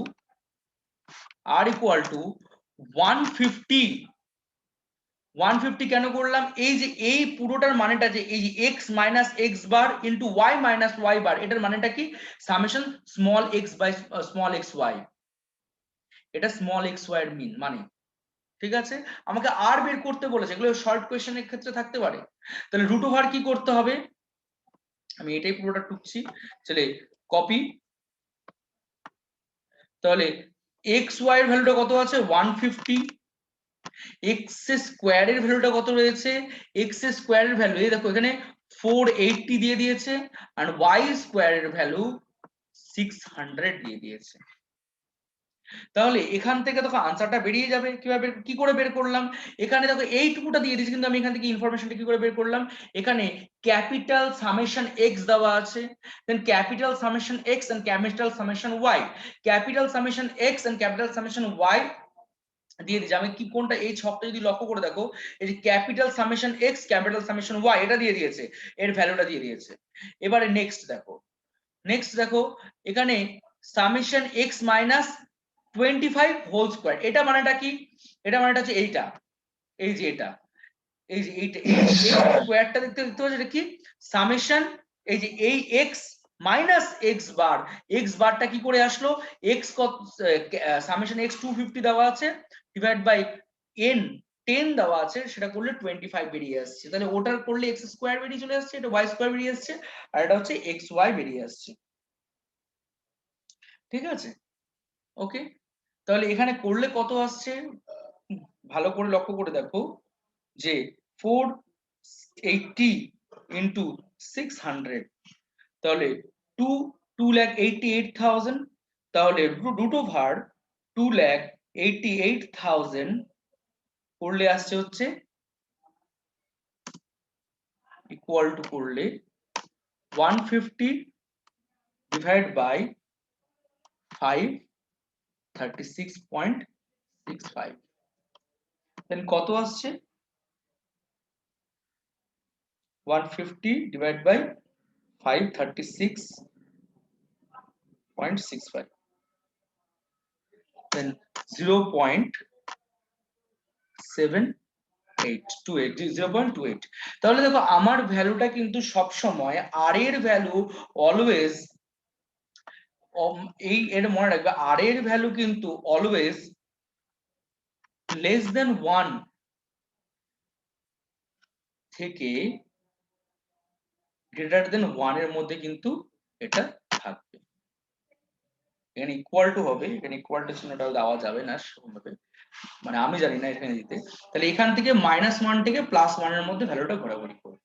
150 কেন করলাম? এই যে এই পুরোটার মানেটা যে এই যে x minus x bar into y minus y bar, এটার মানেটা কি? Summation small x by small x y, এটা স্মল এক্স ওয়াই এর মিন মানে, ঠিক আছে? আমাকে আর বের করতে বলেছে, এগুলো শর্ট কোয়েশ্চেনের ক্ষেত্রে থাকতে পারে। তাহলে রুট ওভার কি করতে হবে? আমি এটাই পুরোটা টুকছি, চলে কপি। তাহলে এক্স ওয়াই এর ভ্যালুটা কত আছে? 150, এক্স স্কোয়ারের ভ্যালুটা কত রয়েছে? এক্স স্কোয়ারের ভ্যালু এই দেখো এখানে 480 দিয়ে দিয়েছে, আর ওয়াই স্কোয়ারের ভ্যালু 600 দিয়ে দিয়েছে। তাহলে এখান থেকে দেখো আনসারটা বেরিয়ে যাবে। কিভাবে কি করে বের করলাম? এখানে দেখো এইটুকুটা দিয়ে দিয়েছি, কিন্তু আমি এখান থেকে ইনফরমেশনটা কি করে বের করলাম? এখানে ক্যাপিটাল সামেশন এক্স দেওয়া আছে, then capital summation x and capital summation y, capital summation x and capital summation y দিয়ে দিয়েছি। আমি কি কোনটা, এই ছকটা যদি লক্ষ্য করে দেখো, এই যে capital summation X capital summation Y এটা দিয়ে দিয়েছে, এর ভ্যালুটা দিয়ে দিয়েছে। এবারে নেক্সট দেখো এখানে summation X minus 25 whole square, এটা মানেটা কি? এটা মানেটা হচ্ছে এইটা, এই যে এটা, এই যে এইটা, এই স্কোয়ারটা দেখতে পাচ্ছ, এটা কি? সামেশন এই যে এই x minus x bar, x বারটা কি করে আসলো? এক্স সামেশন এক্স 250 দেওয়া আছে ডিভাইড বাই এন 10 দেওয়া আছে, সেটা করলে 25 বেরিয়ে আসছে। তাহলে ওটার করলে এক্স স্কোয়ার বেরিয়ে চলে আসছে, এটা ওয়াই স্কোয়ার বেরিয়ে আসছে, আর এটা হচ্ছে এক্স ওয়াই বেরিয়ে আসছে, ঠিক আছে? ওকে, তাহলে এখানে করলে কত আসছে? ভালো করে লক্ষ্য করে দেখো যে 480 ইন্টু 600, তাহলে 2,88,000, তাহলে রুট ওভার 2,88,000 করলে আসছে হচ্ছে ইকুয়াল টু করলে 150 ডিভাইড বাই 5 36.65, দেন কত আসছে? 150 ডিভাইড বাই 5 36.65, then 0.7828, তাহলে দেখো আমার ভ্যালুটা কিন্তু সব সময় আর এর ভ্যালু অলওয়েজ, এই এর মনে রাখবে, আর এর ভ্যালু কিন্তু অলওয়েজ লেস দেন 1 থেকে গ্রেটার দেন 1 এর মধ্যে কিন্তু এটা থাকবে। এখানে ইকুয়াল টু হবে, এখানে ইকুয়াল টু চিহ্নটা দেওয়া যাবে না সেরকমভাবে, মানে আমি জানি না এখানে দিতে। তাহলে এখান থেকে -1 থেকে +1 এর মধ্যে ভ্যালুটা ঘোরাঘুরি করবে।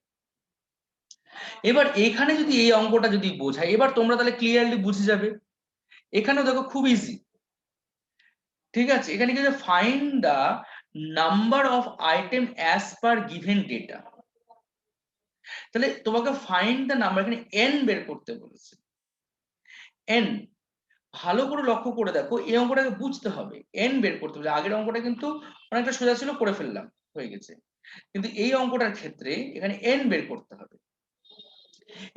এবার এখানে যদি এই অঙ্কটা যদি বোঝাই, এবার তোমরা তাহলে ক্লিয়ারলি বুঝে যাবে। এখানেও দেখো খুব ইজি, ঠিক আছে? এখানে কি, find the number of item as per given data, তাহলে তোমাকে ফাইন্ড দা নাম্বার, এখানে n বের করতে বলেছে। n ভালো করে লক্ষ্য করে দেখো, এই অঙ্কটাকে বুঝতে হবে, n বের করতে হবে। আগের অঙ্কটা কিন্তু অনেকটা সোজা ছিল, করে ফেললাম, হয়ে গেছে, কিন্তু এই অঙ্কটার ক্ষেত্রে এখানে n বের করতে হবে।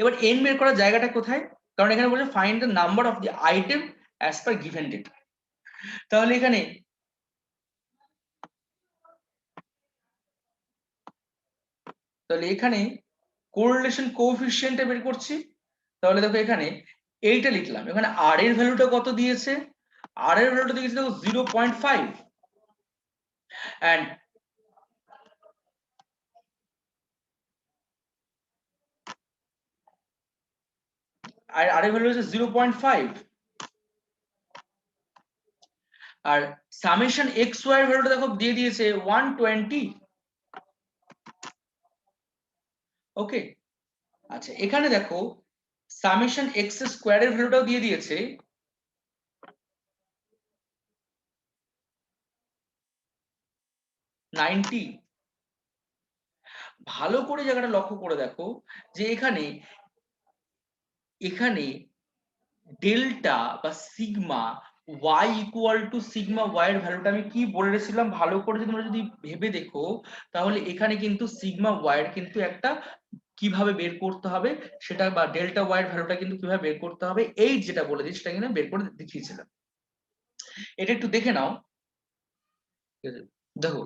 এবার n বের করার জায়গাটা কোথায়? কারণ এখানে বলছে find the number of the item as per given data, তাহলে এখানে কোরিলেশন কোএফিসিয়েন্টটা বের করছি। তাহলে দেখো এখানে এইটা লিখলাম, এখানে আর এর ভ্যালুটা কত দিয়েছে, আর এর ভ্যালুটা দিয়েছে দেখো 0.5 এন্ড আর এর ভ্যালু হচ্ছে 0.5 আর সামেশন এক্স ওয়াই এর ভ্যালুটা দেখো দিয়ে দিয়েছে 120। ওকে, আচ্ছা এখানে দেখো সামেশন এক্স স্কোয়ার এর ভ্যালুটাও দিয়ে দিয়েছে 90। ভালো করে জায়গাটা লক্ষ্য করে দেখো যে এখানে এখানে ডেল্টা বা sigma y equal to sigma y এর ভ্যালুটা আমি কি বলে রেখেছিলাম, ভালো করে যদি তোমরা যদি ভেবে দেখো তাহলে এখানে কিন্তু সিগমা y এর কিন্তু একটা কিভাবে বের করতে হবে সেটা, বা ডেল্টা y এর ভ্যালুটা কিন্তু কিভাবে বের করতে হবে এই যেটা বলে দিই সেটা কিন্তু বের করে দেখিয়েছিলাম। এটা একটু দেখে নাও। দেখো,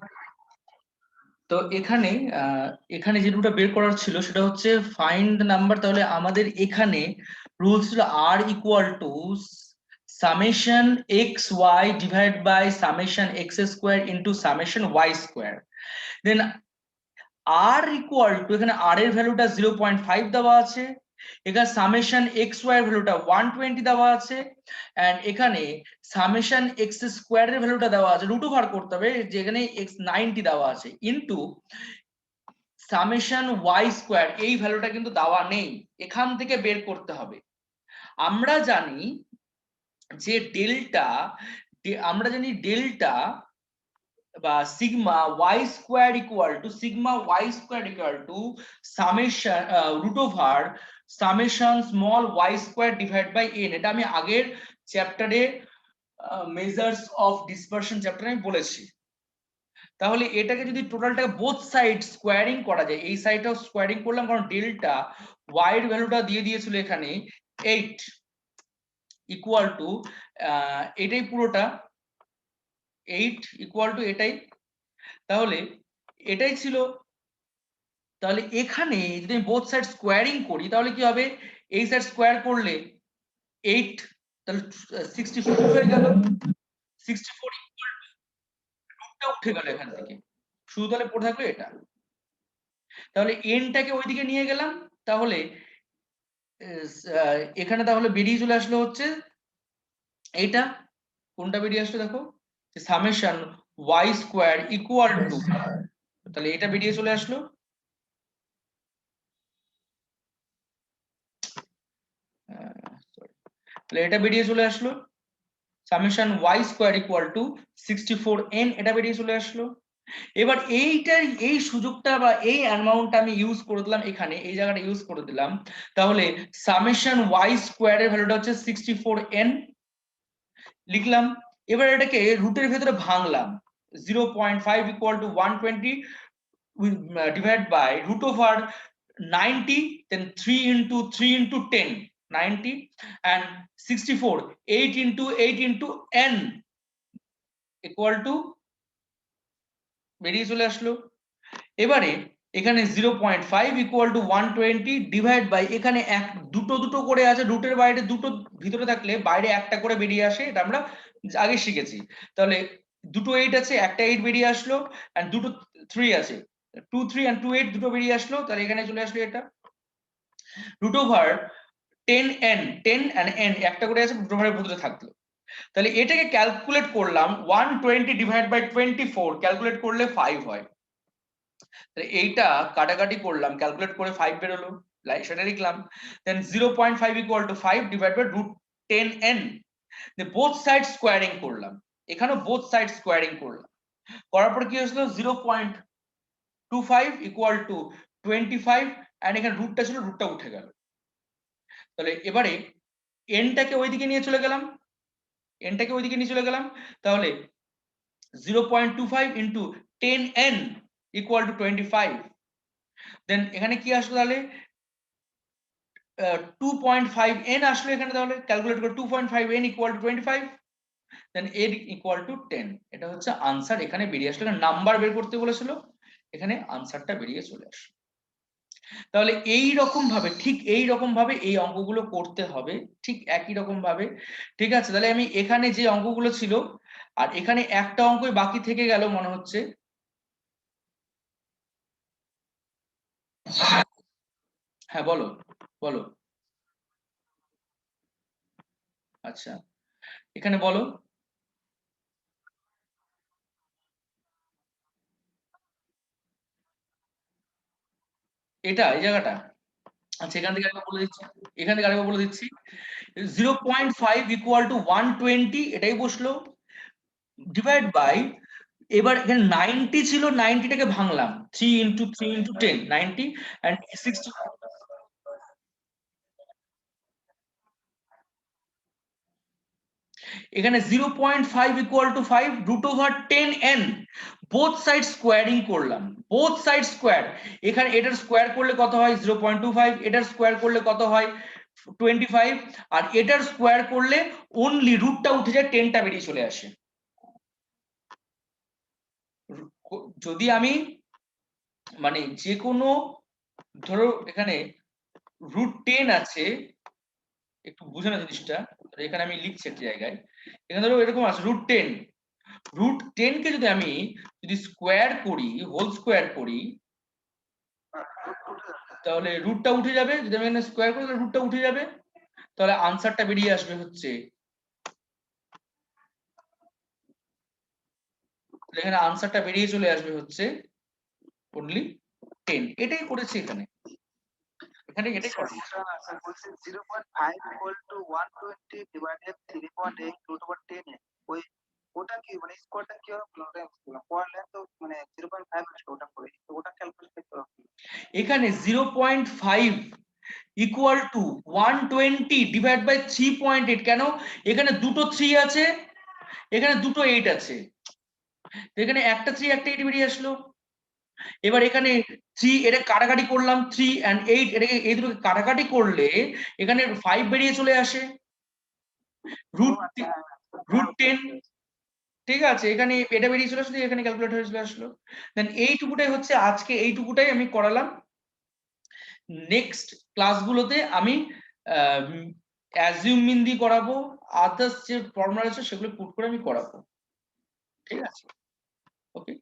তো এখানে এখানে যে দুটো বের করার ছিল সেটা হচ্ছে ফাইন্ড দ্য নাম্বার। তাহলে আমাদের এখানে রুলস ছিল r equal to summation x y divide by summation x square into summation Y square. Then r equal to, এখানে আর এর ভ্যালুটা 0.5 দেওয়া আছে, এখানে সামেশন এক্স ওয়াই এর ভ্যালুটা 120 দেওয়া আছে, এন্ড এখানে সামেশন এক্স স্কোয়ার এর ভ্যালুটা দেওয়া আছে, রুট ওভার করতে হবে যেখানে এক্স 90 দেওয়া আছে, ইনটু সামেশন ওয়াই স্কোয়ার এই ভ্যালুটা কিন্তু দেওয়া নেই, এখান থেকে বের করতে হবে। আমরা জানি যে ডেল্টা, আমরা জানি ডেল্টা বা sigma Y square equal to sigma Y square equal to summation root over summation small Y square divide by N. এটা আমি আগের চ্যাপ্টারে মেজার্স অফ ডিসপারশন চ্যাপ্টারে আমি বলেছি। তাহলে এটাকে যদি টোটালটাকে বোথ সাইড স্কোয়ারিং করা যায়, এই সাইডটাও স্কোয়ারিং করলাম কারণ ডেল্টা ওয়াই এর ভ্যালুটা দিয়ে দিয়েছিল এখানে 8 ইকুয়াল টু এটাই পুরোটা 8 ইকুয়াল টু এটাই, তাহলে এটাই ছিল। তাহলে এখানে যদি আমি বোথ সাইড স্কোয়ারিং করি তাহলে কি হবে, এই সাইড স্কোয়ার করলে 8, তাহলে 64 হয়ে গেল, 64 ইকুয়াল টু রুটটা উঠে গেল এখান থেকে, শুধু তাহলে পড়ে থাকলো এটা। তাহলে এনটাকে ওইদিকে নিয়ে গেলাম, তাহলে এখানে তাহলে বেরিয়ে চলে আসলো হচ্ছে এইটা, কোনটা বেরিয়ে আসলো দেখো, summation Y square equal to, তাহলে এটা বেরিয়ে চলে আসলো। তাহলে এটা বেরিয়ে চলে আসলো summation Y square equal to 64n, এটা বেরিয়ে চলে আসলো। এবার এইটার এই সুযোগটা বা এই অ্যামাউন্টটা আমি ইউজ করে দিলাম, এখানে এই জায়গাটা ইউজ করে দিলাম, তাহলে সামেশন ওয়াই স্কোয়ার এর ভ্যালুটা হচ্ছে 64n লিখলাম। এবার এটাকে রুটের ভেতরে ভাঙলাম, 0.5 equal to 120 divide by root over 90, then 3 into 3 into 10 90 and 64 8 into 8 into n equal to বেরিয়ে চলে আসলো। এবারে এখানে 0.5 ইকুয়াল টু 120 ডিভাইড বাই, এখানে এক দুটো দুটো করে আছে, রুটের বাইরে দুটো ভিতরে থাকলে বাইরে একটা করে বেরিয়ে আসে, এটা আমরা আগে শিখেছি। তাহলে দুটো 8 আছে, একটা 8 বেরিয়ে আসলো, আর দুটো 3 আছে, 2 3 and 2 8 দুটো বেরিয়ে আসলো, তাহলে এখানে চলে আসলো এটা root over 10n, 10 and n একটা করে আছে, রুট ওভারের ভিতরে থাকলো। তাহলে এটাকে ক্যালকুলেট করলাম 120 ডিভাইড বাই 24, ক্যালকুলেট করলে 5 হয়। তাহলে এইটা কাটাকাটি করলাম, ক্যালকুলেট করে 5 বেরোলো, সেটা লিখলাম। Then 0.5 equal to 5 divide by root 10n, both side squaring করলাম, এখানেও বোথ সাইড স্কোয়ারিং করলাম, করার পর কি হয়েছিল 0.25 ইকুয়াল টু 25 এন্ড এখানে রুটটা ছিল, রুটটা উঠে গেল। তাহলে এবারে এনটাকে ওইদিকে নিয়ে চলে গেলাম, এনটাকে ওইদিকে নিয়ে চলে গেলাম, তাহলে 0.25 ইন্টু 10n ইকুয়াল টু 25, দেন এখানে কি আসলো তাহলে 2.5n আসলো এখানে, তাহলে ক্যালকুলেট করে 2.5n equal to 25, then n equal to 10, এটা হচ্ছে আনসার এখানে বেরিয়ে আসলো, নাম্বার বের করতে বলেছিল, এখানে আনসারটা বেরিয়ে চলে আসলো। তাহলে এই রকম ভাবে, ঠিক এই রকম ভাবে এই অঙ্কগুলো করতে হবে, ঠিক একই রকম ভাবে। ঠিক আছে, তাহলে আমি এখানে যে অঙ্কগুলো ছিল, আর এখানে একটা অঙ্কই বাকি থেকে গেল মনে হচ্ছে। হ্যাঁ বলো, বলো। আচ্ছা, এখানে বলো। এটা এই জায়গাটা। আচ্ছা, এখান থেকে আরেকবার বলে দিচ্ছি, এখান থেকে আরেকবার বলে দিচ্ছি। 0.5 ইকুয়াল টু 120, এটাই বসলো, ডিভাইড বাই, এবার এখানে 90 ছিল, 90টাকে ভাঙলাম, 3 ইন্টু 3 ইন্টু 10, 90, and 60। এখানে 0.5 equal to 5 root over 10n, both side squaring করলাম, বোথ সাইড স্কোয়ার। এখানে এটার স্কোয়ার করলে কত হয় 0.25, এটার স্কোয়ার করলে কত হয় 25, আর এটার স্কোয়ার করলে অনলি রুটটা উঠে যায়, 10টা বেরিয়ে চলে আসে। যদি আমি মানে যে কোনো, ধরো এখানে √10 আছে, একটু বুঝে না জিনিসটা, এখানে আমি লিখছি একটা জায়গায়, এখানে ধরো এরকম আছে √10, √10 কে যদি আমি যদি স্কোয়ার করি, হোল স্কোয়ার করি, তাহলে রুটটা উঠে যাবে, যদি আমি এখানে স্কোয়ার করি তাহলে রুটটা উঠে যাবে, তাহলে আনসারটা বেরিয়ে আসবে হচ্ছে, এখানে আনসারটা বেরিয়ে চলে আসবে হচ্ছে অনলি 10। এটাই করেছি এখানে, এখানে এটাই করা। বলছে 0.5 equal to 120 divided 3.8 root over 10 ওই ওটা কি মানে স্কোয়ারটা কি হবে ওটা বুঝলাম পড়লেন তো মানে 0.5 আসলে ওটা করে তো ওটা ক্যালকুলেট করতে হবে। এখানে 0.5 ইকুয়াল টু 120 ডিভাইড বাই 3.8, কেন এখানে দুটো 3 আছে, এখানে দুটো 8 আছে, তো এখানে একটা 3 একটা 8 বেরিয়ে আসলো। এবার এখানে 3, এটা কাটাকাটি করলাম, 3 and 8, এটাকে এই দুটোকে কাটাকাটি করলে এখানে 5 বেরিয়ে চলে আসে, রুট রুট 10। ঠিক আছে, এখানে এটা বেরিয়ে চলে আসলো, এখানে ক্যালকুলেট হয়ে চলে আসলো। দেন এইটুকুটাই হচ্ছে আজকে, এইটুকুটাই আমি করালাম। নেক্সট ক্লাসগুলোতে আমি অ্যাজিউম মিন দিয়ে করাবো, আদার্স যে ফর্মুলা আছে সেগুলো পুট করে আমি করাবো। ঠিক আছে, ওকে।